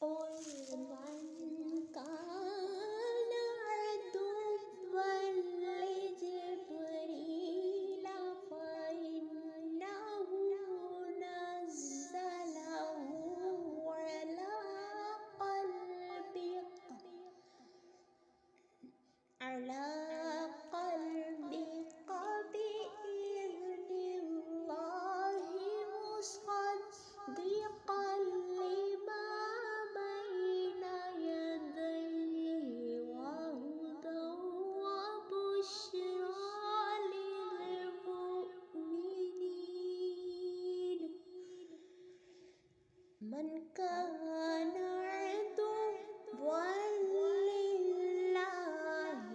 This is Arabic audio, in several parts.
قل من كان عدوا لجبريل فإنه نزله على قلبك بإذن الله مصدقا لما بين يديه وهدى وبشرى للمؤمنين. من كان عدوا لله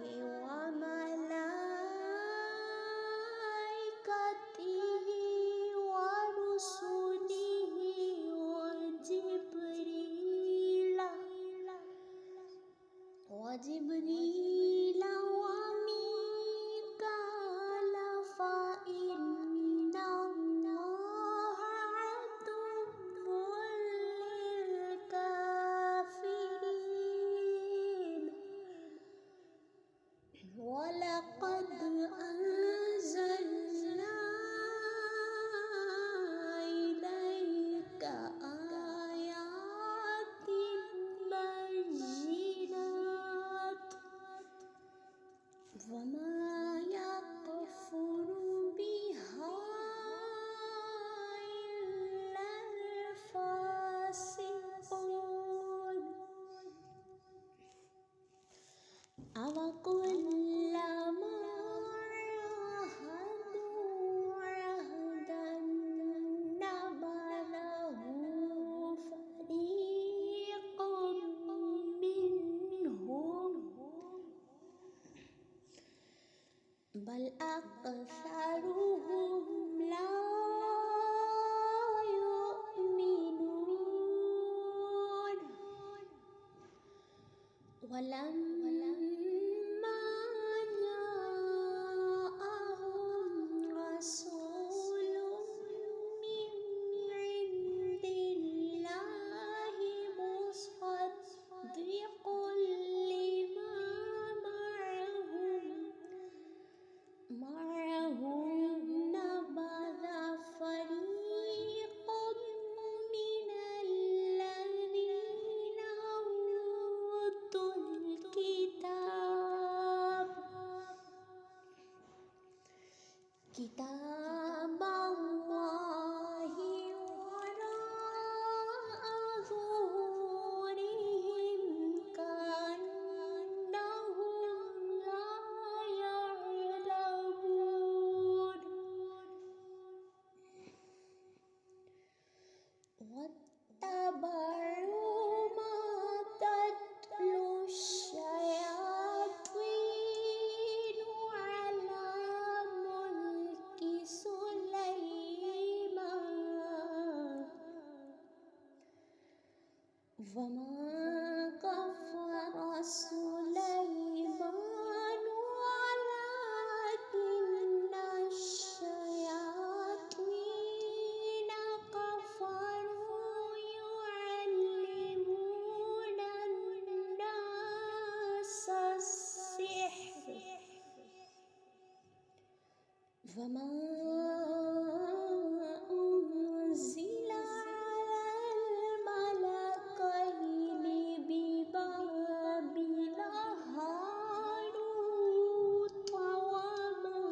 وملائكته ورسله وجبريل وميكال فإن الله عدو للكافرين. ولقد أنزلنا إليك آيات بينات وما يكفر بها إلا الفاسقون. أوكلما عاهدوا عهدا نبذه فريق منهم بل أكثرهم لا يؤمنون. ولما جاءهم رسول من عند الله مصدق لما معهم نبذ فريق من الذين أوتوا كتاب الله وراء ظهورهم كأنهم لا يعلمون. واتبعوا ما تتلو الشياطين على ملك سليمان وما كفر سليمان ولكن الشياطين كفروا يعلمون الناس السحر وما أنزل على الملكين ببابل هاروت وماروت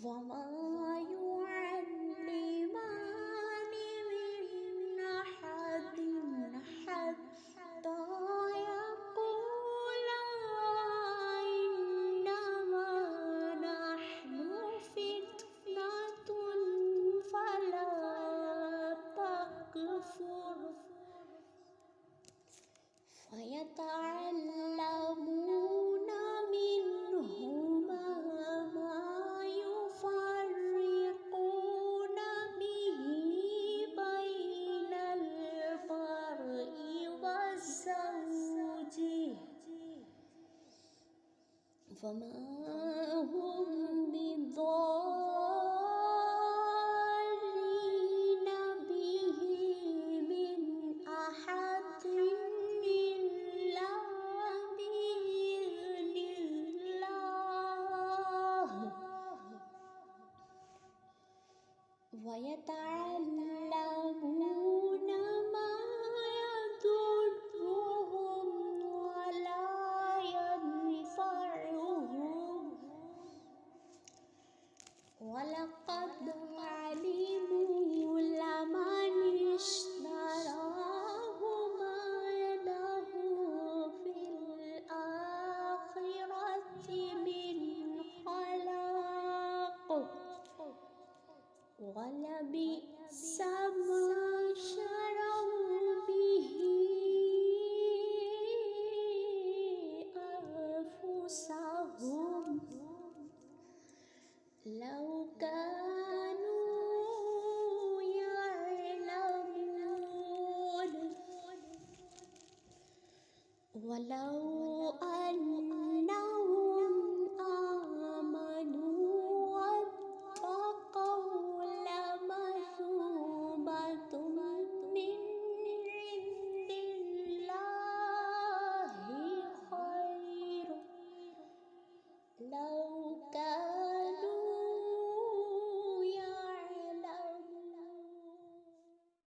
وما يعلمان من أحد حتى يقولا إنما نحن فتنة فلا تكفر. فيتعلمون منهما ما يفرقون به بين المرء وزوجه فما هم بضارين كانوا يعلمون ولو